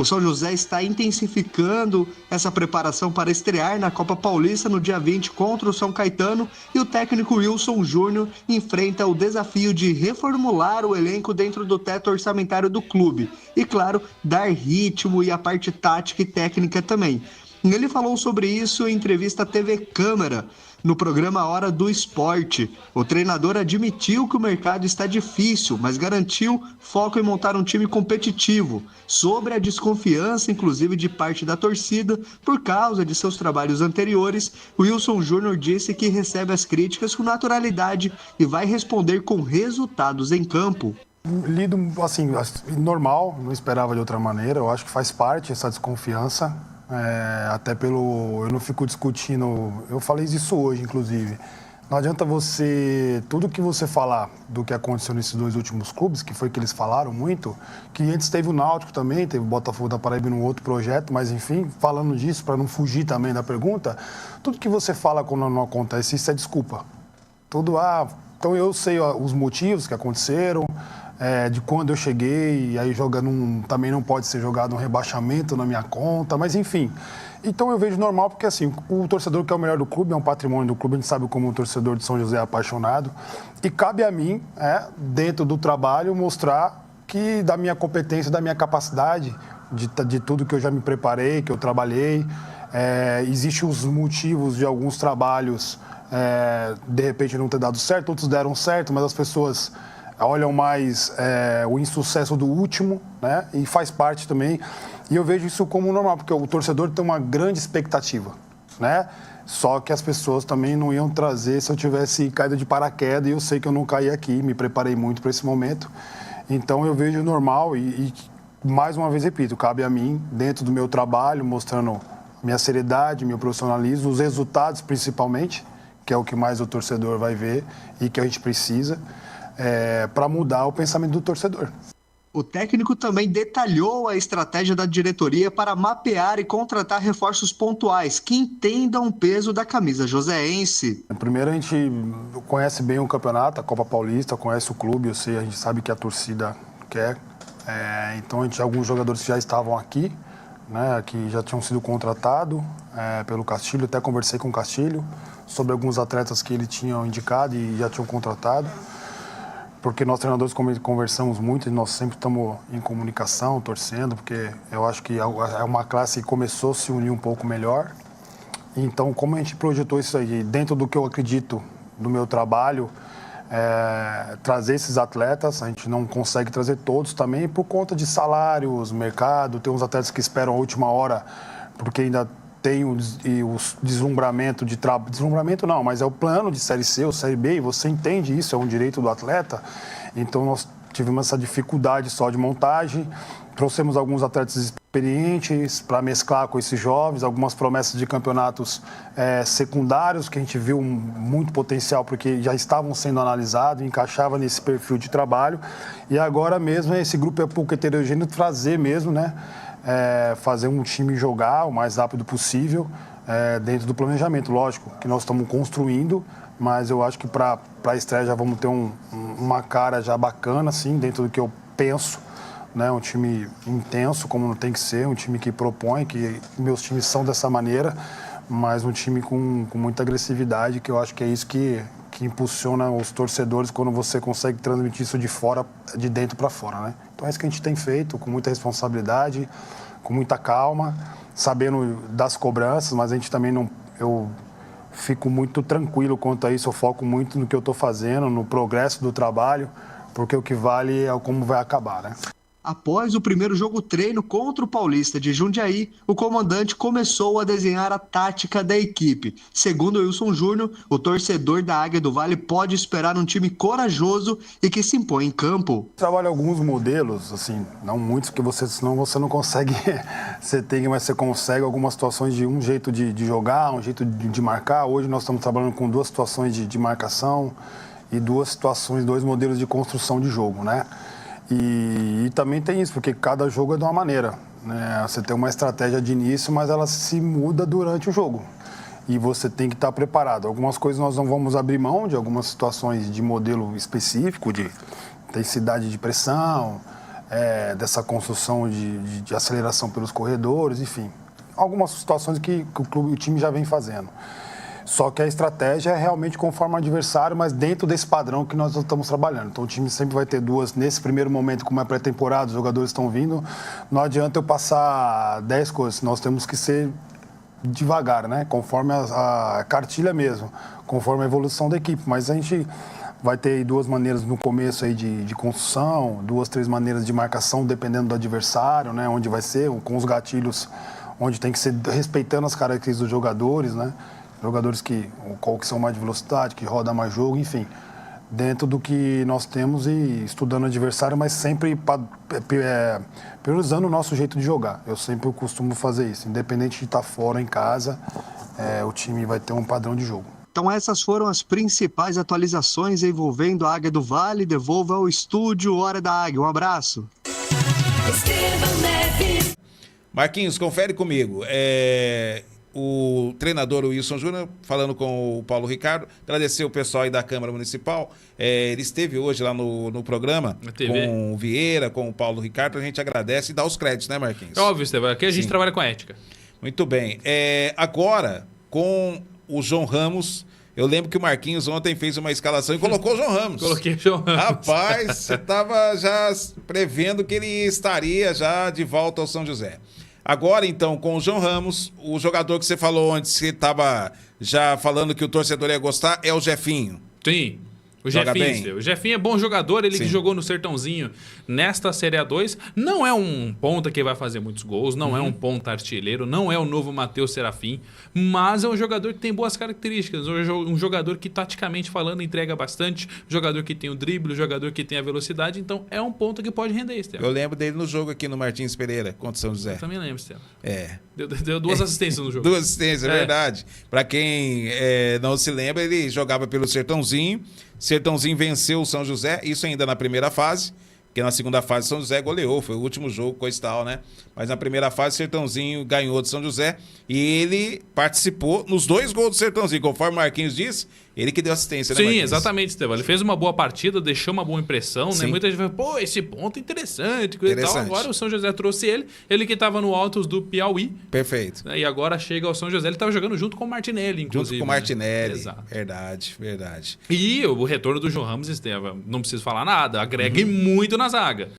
O São José está intensificando essa preparação para estrear na Copa Paulista no dia 20 contra o São Caetano e o técnico Wilson Júnior enfrenta o desafio de reformular o elenco dentro do teto orçamentário do clube e, claro, dar ritmo e a parte tática e técnica também. Ele falou sobre isso em entrevista à TV Câmara, no programa Hora do Esporte. O treinador admitiu que o mercado está difícil, mas garantiu foco em montar um time competitivo. Sobre a desconfiança, inclusive, de parte da torcida, por causa de seus trabalhos anteriores, Wilson Júnior disse que recebe as críticas com naturalidade e vai responder com resultados em campo. Lido, assim, normal, não esperava de outra maneira. Eu acho que faz parte essa desconfiança. Até pelo... Eu não fico discutindo... Eu falei isso hoje, inclusive. Não adianta você... Tudo que você falar do que aconteceu nesses dois últimos clubes, que foi que eles falaram muito, que antes teve o Náutico também, teve o Botafogo da Paraíba num outro projeto, mas enfim, falando disso, para não fugir também da pergunta, tudo que você fala quando não acontece isso é desculpa. Então eu sei os motivos que aconteceram, de quando eu cheguei, e aí também não pode ser jogado um rebaixamento na minha conta, mas enfim. Então eu vejo normal, porque assim, o torcedor que é o melhor do clube, é um patrimônio do clube, a gente sabe como o torcedor de São José é apaixonado, e cabe a mim, dentro do trabalho, mostrar que da minha competência, da minha capacidade, de tudo que eu já me preparei, que eu trabalhei, existem os motivos de alguns trabalhos, de repente não ter dado certo, outros deram certo, mas as pessoas olham mais o insucesso do último, né? E faz parte também. E eu vejo isso como normal, porque o torcedor tem uma grande expectativa, né? Só que as pessoas também não iam trazer se eu tivesse caído de paraquedas, e eu sei que eu não caí aqui, me preparei muito para esse momento. Então eu vejo normal e, mais uma vez, repito, cabe a mim, dentro do meu trabalho, mostrando minha seriedade, meu profissionalismo, os resultados principalmente, que é o que mais o torcedor vai ver e que a gente precisa, para mudar o pensamento do torcedor. O técnico também detalhou a estratégia da diretoria para mapear e contratar reforços pontuais que entendam o peso da camisa joseense. Primeiro, a gente conhece bem o campeonato, a Copa Paulista, conhece o clube, a gente sabe que a torcida quer. Então, alguns jogadores já estavam aqui, né, que já tinham sido contratados pelo Castilho. Até conversei com o Castilho sobre alguns atletas que ele tinha indicado e já tinham contratado. Porque nós treinadores conversamos muito e nós sempre estamos em comunicação, torcendo, porque eu acho que é uma classe que começou a se unir um pouco melhor. Então, como a gente projetou isso aí, dentro do que eu acredito do meu trabalho, trazer esses atletas, a gente não consegue trazer todos também por conta de salários, mercado, tem uns atletas que esperam a última hora, porque ainda tem o deslumbramento de trabalho. Deslumbramento não, mas é o plano de Série C ou Série B, e você entende isso, é um direito do atleta. Então nós tivemos essa dificuldade só de montagem, trouxemos alguns atletas experientes para mesclar com esses jovens, algumas promessas de campeonatos secundários que a gente viu muito potencial, porque já estavam sendo analisados, encaixava nesse perfil de trabalho. E agora mesmo esse grupo é pouco heterogêneo, trazer mesmo, né? Fazer um time jogar o mais rápido possível dentro do planejamento. Lógico que nós estamos construindo, mas eu acho que para a estreia já vamos ter uma cara já bacana, assim, dentro do que eu penso, né? Um time intenso, como não tem que ser, um time que propõe, que meus times são dessa maneira, mas um time com muita agressividade, que eu acho que é isso que impulsiona os torcedores quando você consegue transmitir isso de dentro para fora, né? Então é isso que a gente tem feito, com muita responsabilidade, com muita calma, sabendo das cobranças, mas a gente também não... Eu fico muito tranquilo quanto a isso, eu foco muito no que eu estou fazendo, no progresso do trabalho, porque o que vale é como vai acabar, né? Após o primeiro jogo treino contra o Paulista de Jundiaí, o comandante começou a desenhar a tática da equipe. Segundo Wilson Júnior, o torcedor da Águia do Vale pode esperar um time corajoso e que se impõe em campo. Trabalho alguns modelos, assim, não muitos, porque senão você não consegue, mas você consegue algumas situações de um jeito de jogar, um jeito de marcar. Hoje nós estamos trabalhando com duas situações de marcação e dois modelos de construção de jogo, né? E também tem isso, porque cada jogo é de uma maneira, né? Você tem uma estratégia de início, mas ela se muda durante o jogo. E você tem que estar preparado. Algumas coisas nós não vamos abrir mão de algumas situações de modelo específico, de intensidade de pressão, dessa construção de aceleração pelos corredores, enfim. Algumas situações que o time já vem fazendo. Só que a estratégia é realmente conforme o adversário, mas dentro desse padrão que nós estamos trabalhando. Então o time sempre vai ter duas, nesse primeiro momento, como é pré-temporada, os jogadores estão vindo, não adianta eu passar 10 coisas, nós temos que ser devagar, né? Conforme a cartilha mesmo, conforme a evolução da equipe. Mas a gente vai ter aí duas maneiras no começo aí de construção, 2, 3 maneiras de marcação, dependendo do adversário, né? Onde vai ser, com os gatilhos, onde tem que ser respeitando as características dos jogadores, né? Jogadores que são mais de velocidade, que rodam mais jogo, enfim. Dentro do que nós temos e estudando o adversário, mas sempre priorizando o nosso jeito de jogar. Eu sempre costumo fazer isso. Independente de estar fora ou em casa, o time vai ter um padrão de jogo. Então essas foram as principais atualizações envolvendo a Águia do Vale. Devolva ao estúdio Hora da Águia. Um abraço. Marquinhos, confere comigo. O treinador Wilson Júnior, falando com o Paulo Ricardo, agradecer o pessoal aí da Câmara Municipal. Ele esteve hoje lá no programa com o Vieira, com o Paulo Ricardo. A gente agradece e dá os créditos, né, Marquinhos? É óbvio, Estevão. Aqui a gente trabalha com ética. Muito bem. Agora, com o João Ramos, eu lembro que o Marquinhos ontem fez uma escalação e colocou o João Ramos. Coloquei o João Ramos. Rapaz, você estava já prevendo que ele estaria já de volta ao São José. Agora, então, com o João Ramos, o jogador que você falou antes, que estava já falando que o torcedor ia gostar, é o Jefinho. Sim. O Jefinho, o Jefinho é bom jogador, ele que jogou no Sertãozinho nesta Série A2. Não é um ponta que vai fazer muitos gols, não é um ponta artilheiro, não é o novo Matheus Serafim, mas é um jogador que tem boas características, um jogador que, taticamente falando, entrega bastante, jogador que tem o drible, jogador que tem a velocidade, então é um ponta que pode render, Estevam. Eu lembro dele no jogo aqui no Martins Pereira, contra o São José. Eu também lembro, Estevam. Deu 2 assistências no jogo. 2 assistências, é verdade. Para quem não se lembra, ele jogava pelo Sertãozinho. Sertãozinho venceu o São José, isso ainda na primeira fase, porque na segunda fase São José goleou, foi o último jogo, coisa e tal, né? Mas na primeira fase Sertãozinho ganhou de São José e ele participou nos 2 gols do Sertãozinho, conforme o Marquinhos disse, ele que deu assistência, né, Sim, Marquinhos? exatamente, Estevão. Ele fez uma boa partida, deixou uma boa impressão, né? Muita gente falou, pô, esse ponto é interessante, coisa e tal. Agora o São José trouxe ele que estava no Altos do Piauí. Perfeito. E agora chega ao São José, ele estava jogando junto com o Martinelli, inclusive. Junto com o Martinelli, Exato. Verdade. E o retorno do João Ramos, Estevão, não preciso falar nada, agrega muito na zaga.